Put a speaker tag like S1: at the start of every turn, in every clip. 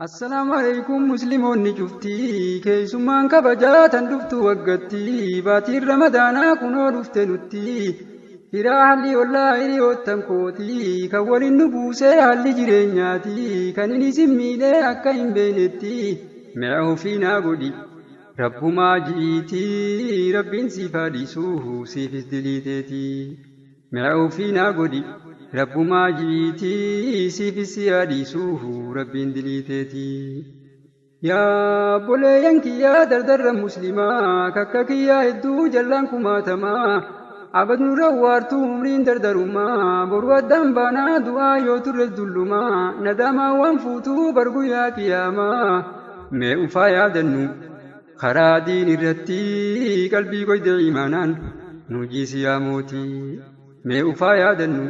S1: السلام عليكم مسلمون نجفتي كيسمان كبجات دفتو وقتي باتي رمضانا كنو دفتنتي فراح اللي والله إلي واتمكوتي كوال النبوسي اللي جرينياتي كان نسمي لي أكاين بينتي معه فينا قدي رب ما جيتي رب سيفادي سوه سيفس دليتي معه فينا قدي رب ما جيتي سيفس سيادي سوه رب دليتي يا بوليانك يا دردر مسلما ككك يا هدو جلانكما تما عبد نروارتو عمرين دردرما بروا الدنبانا دعا يوتر الدلما ندما وانفوتو برقو يا قياما ما أفايا دنو خرا دين الرتي قلبي قيد إيمانا نجيس يا موتي ما أفايا دنو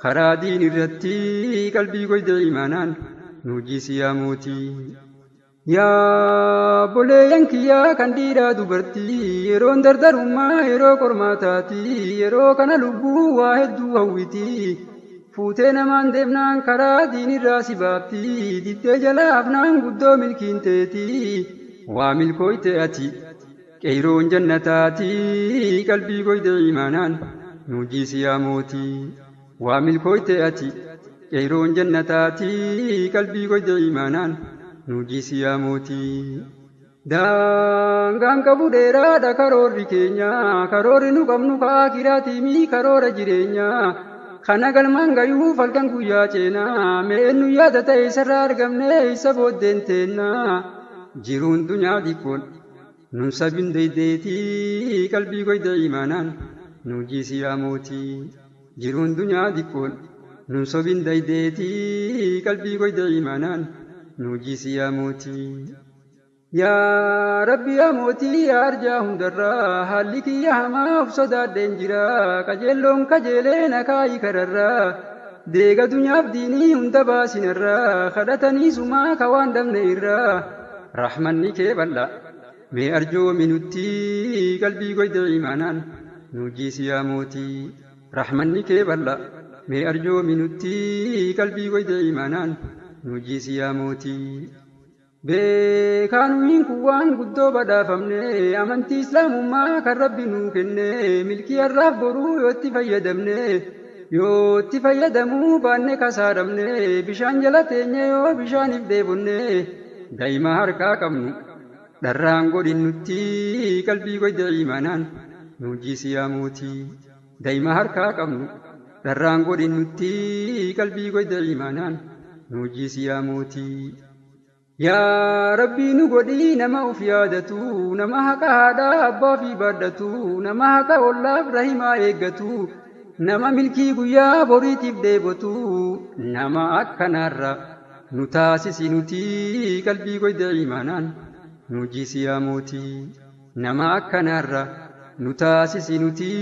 S1: خرا دين الرتي قلبي قيد إيمانا نجيس يا موتي يا بوليانك يا كنديرا دبرتي يرون دردرما يرو كرماتاتي يرو كان لبو واحد هويتي فوتنا من دفنان كرا دين الراس بابتي ديت جلا أفنان قدو ملكين تيتي وامل كويتاتي كيرون جنتاتي قلبي قيد إيمانا نجيس يا موتي وامل كويتاتي كيرون جنتاتي قلبي قيد إيمانا نجيس يا موتي دانغان كبوديرا دا كارور كينيا كارور نوكم نوكا كيراتي مي كارور جيرينيا خانا قلمان غيو فالكن كويا چينا مينو يادتا يسرار غمني سبود دينتينا جيرون دنيا ديكون ننسبين ديديتي قلبي قيد إيمانا نجيس يا موتي جيرون دنيا ديكون ننسبين ديديتي قلبي قيد إيمانا نجيس يا موتي يا ربي يا موتي يا أرجاهم درا حالك يا ما أفسد دنجرا كجلهم كجلنا كاي كررا ديغا دنيا بديني هم دباسنرا خدتني سما كوان دم نيرا رحمني كبلا مي أرجو منتي قلبي قيد إيمانا نجيس يا موتي رحمني كبلا مي أرجو منتي قلبي قيد إيمانا نجيس يا موتي بكانوا من كوان قدو بدا فمني أمنتي إسلام ما كرب نوكني ملكي الرف برو يوتي فيدمو باني كسارمني بشان جلتيني يو بشان افديبني دايما هركا كمنو دران قدن نتي قلبي قيد إيمانا نجيس يا موتي دايما هركا كمنو دران قدن نتي قلبي قيد إيمانا نجيس يا موتي يا ربي نقولي نما في عادتو نما حقا هذا أبا في بدتو نما حقا والله رحمة إيقتو نما ملكي قيا بريتي بديبتو نما أكنار نتاسس نتي قلبي قيد إيمانا نجيس يا موتي نما أكنار نتاسس نتي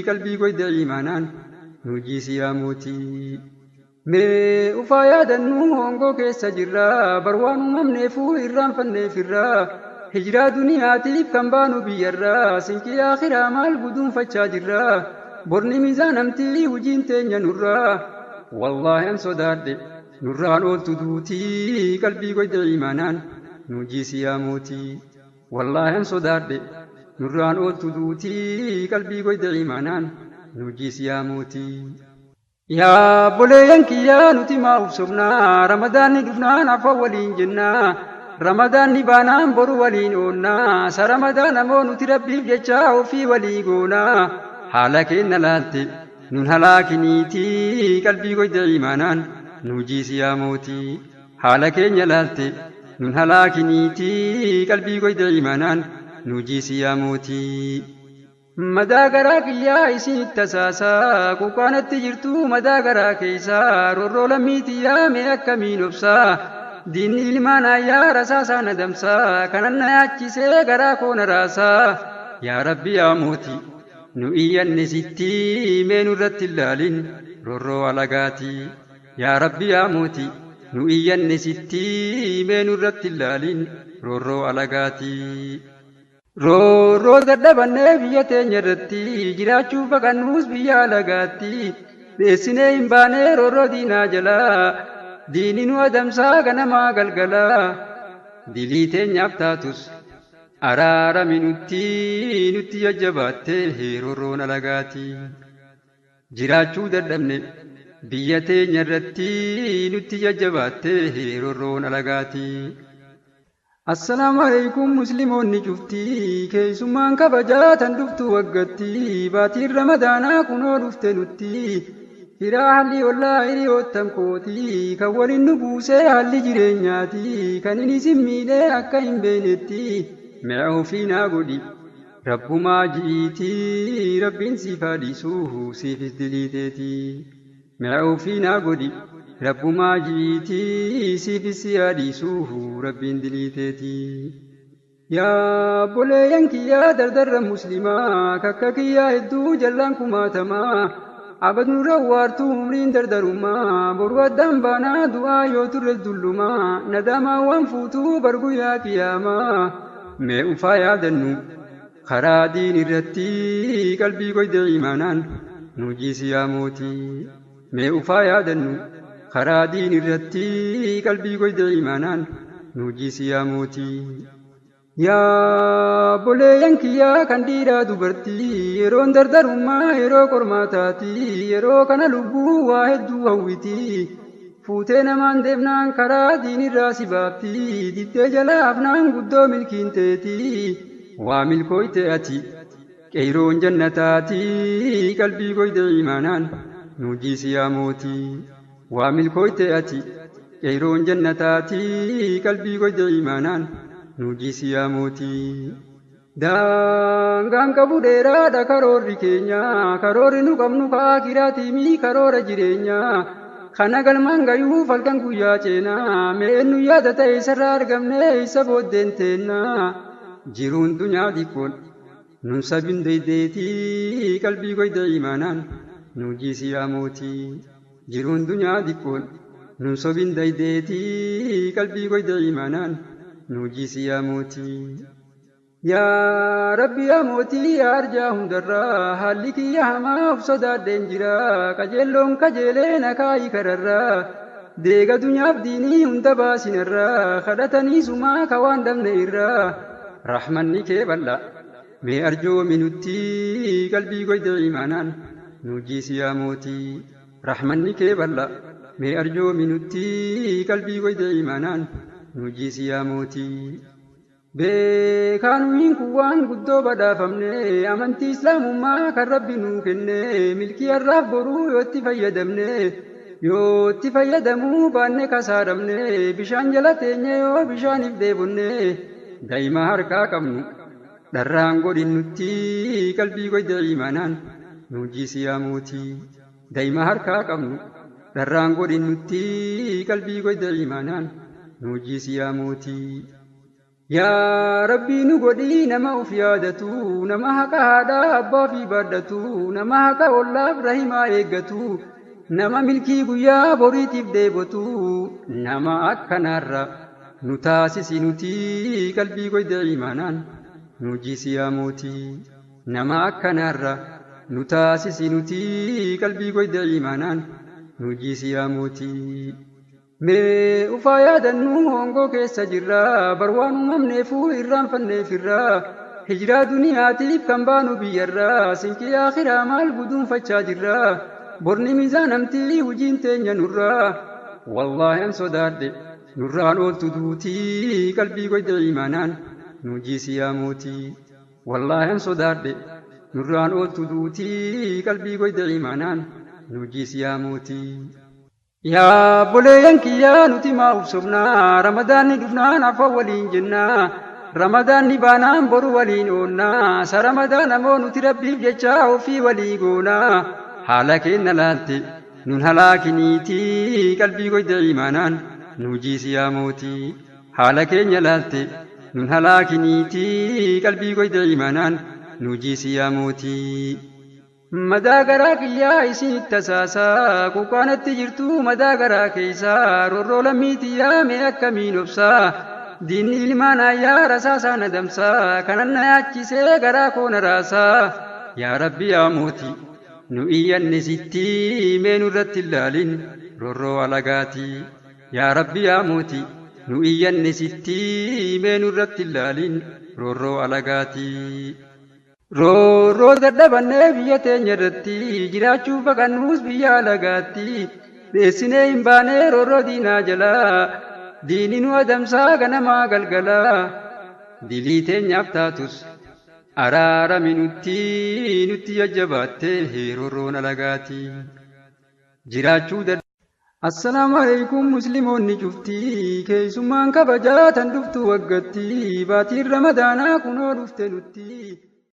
S1: قلبي قيد إيمانا نجيس يا موتي مي أفايا دنو هونغو كيسا جرا بروانو ممنفو إرام فنفرا هجرا دنياتي كمبانو بيرا سنكي آخر مال بدون فچا جرا برني ميزان امتي وجين تنيا نرا والله أنسو دارد نران أولتو دوتي قلبي قيد إيمانا نجيس يا موتي والله أنسو دارد نران أولتو دوتي قلبي قيد إيمانا نجيس يا موتي يا بوليانك يا نتما أبصرنا رمضان دفنا نفا ولين جنا رمضان نبانا برو ولين أونا سرمضان مو نتربي بجا وفي ولي قونا حالك إن لالتي نون هلاك نيتي قلبي قيد إيمانا نجيس يا موتي حالك إن لالتي نون هلاك نيتي قلبي قيد إيمانا نجيس يا موتي مداغرا كيا إسي التساسا كوكانت تجرتو مداغرا كيسا رورو لميتي يا ميكا مينوبسا دين إلمانا يا رساسا ندمسا كاننا ياتشيسي غرا كون راسا يا ربي يا موتي نؤيا نسيتي من رت اللالين رورو علاقاتي يا ربي يا موتي نؤيا نسيتي من رت اللالين رورو علاقاتي رو dadhabannee biyya teenya irratti jiraachuu baqannuus biyya alagaatti beessinee hin baanee roorroo diinaa jalaa diini nu adamsaa ganamaa galgalaa dilii teenyaaf taatus araarami nutti jajjabaattee rorroon alagaati jiraachuu dadhabne biyya teenya irratti nutti jajjabaattee rorroon alagaati. Assalaamu alaykum musliimoonni cuftii keessummaan kabajaa tan dhuftu waggatti baatiin ramadaanaa kunoo dhufte nutti firaa haalli ollaa hiriyoottan kooti kan waliin nu buusee haalli jireenyaati kan inni isin miidhee akka hin beenetti mi'a ofiinaa godhi rabbumaa ji'iiti rabbiin siif haadhiisuu siifis diliiteeti mi'a ofiinaa godhi rabbumaa ji'iiti siifis si haadhiisuu rabbiin diliiteeti. Yaa obboleeyyan kiyyaa dardarra muslimaa kakka kiyyaa hedduu jallaan kumaatamaa abad nurra waartuu umriin dardarummaa boru addaan baanaa du'aa yoo turre dullumaa nadaamaa waan fuutuu barguyyaa qiyaamaa mee ufaa yaadannu karaa diin irratti qalbii goyde imaanaan nu jiisi yaa mootii mee ufaa yaadannu karaa diin irratti qalbii goyde imaanaan nu jiisi yaa mootii. Yaa obboleeyyan kiyyaa kan dhiiraa dubartii yeroon dardarummaa yeroo qormaataati yeroo kana lubbuu waa hedduu hawwiti fuutee namaan deemnaan karaa diinirraa si baafti diddee jalaa hafnaan guddoo milkiin teeti waa milkooyte ati qeeyroon jannataati qalbii goyde imaanaan nu jiisi yaa mootii waa milkooyte ati qeeyroon jannataati qalbii goyde imaanaan nu jiisi yaa mootii. Daangaan qabu dheeraadha karoorri keenya karoorri nu qabnu kaakiraatimii karoora jireenyaa kana galmaan gayuu falkan guyyaa ceenaa mee nu yaada ta'e isarraa argamne isa booddeen teennaa jiruun dunyaa xiqqoon nun sabin deeydeetii qalbii goyde imaanaan nu jiisi yaa mootii jiruun dunyaa xiqqoon nun sobin deeydeetii qalbii goyde imaanaan nu jiisi yaa mootii. Yaa Rabbi yaa mootii yaa arjaa hundarraa haalli kiyya hamaa of sodaadheen jira qajeelloon kajeelee nakaayii kararraa deega dunyaaf diinii hunda baasinarraa kadhatanii sumaa ka waan dhabne irraa rahmanni kee bal'a mee arjoomi nutti qalbii goyde imaanaan nu jiisi yaa mootii rahmanni kee bal'a mee arjoomi nutti qalbii goyde imaanaan nu jiisi yaa mootii. Beekaanuun kun waan guddoo badhaafamne amantii islaamummaa kan rabbi nuu kenne milkii har'aaf boruu yoo itti fayyadamne yoo itti fayyadamuu baanne kasaaramne bishaan jala teenye yoo bishaaniif deebonne daa'ima harkaa qabnu dharraan godhin nutti qalbii goyde imaanaan nu jiisi yaa mootii daa'ima harkaa qabnu dharraan godhin nutti qalbii goyde imaanaan nu jiisi yaa mootii. Yaa Rabbii nu godhii nama uf yaadatu nama haqa haadhaa abbaa fi baaddatu nama haqa ollaaf rahimaa eeggatu nama milkii guyyaa boriitiif deebotu nama akkanaarra nu taasisi nuti qalbii goyde imaanaan nu jiisi yaa mootii nama akkanaarra nu taasisi nuti qalbii goyde imaanaan nu jiisi yaa mootii. Mee ufaa yaadannu hongoo keessa jirra barwaan uumamneefuu irraanfanneefirraa hijiraa duniyaatiif kan baanu biyyarraa sinqii akhiraa maal guduunfachaa jirra borni miizaanamtii hujiin teenya nurraa wallaahi an sodaadhe nurraan ooltu duutii qalbii goyde imaanaan nu jiisi yaa mootii wallaahi an sodaadhe nurraan ooltu duutii qalbii goyde imaanaan nu jiisi yaa mootii. Yaa obboleeyyan kiyyaa nuti maa ufsofnaa ramadaanni dhufnaan afaan waliin jennaa ramadaanni baanaan boru waliin oonnaa sa ramadaana moo nuti rabbiif jechaa ofii walii goonaa haala keenna laalte nun halaakiniitii qalbii goyde imaanaan nu jiisi yaa mootii haala keenya laalte nun halaakiniitii qalbii goyde imaanaan nu jiisi yaa mootii. Madaa garaa kiyyaa isin tasaasaa kukaanatti jirtu madaa garaa keessaa rorroo lammiitiyyaa mee akkamiin obsaa diinni ilmaan ayyaa rasaasaa nadamsaa kanan na yaachisee garaa koona raasaa yaa Rabbi yaa mootii nu iyyanne sitti mee nurratti ilaalin rorroo alagaatii yaa rabbi yaa mootii nu iyyanne sitti mee nurratti ilaalin roorroo alagaatii. Roorroo dadhabannee biyya teenya irratti jiraachuu baqannuus biyya alagaatti dheessinee hin baanee roorroo diinaa jalaa diini nu adamsaa ganamaa galgalaa dilii teenyaaf taatus araarami nutti jajjabaattee roorroon alagaatti jiraachuu Assalaamu alaikum musliimoonni cuftii keessummaan kabajaa tan dhuftu waggatti baatiin ramadaanaa kunoo dhufte nutti.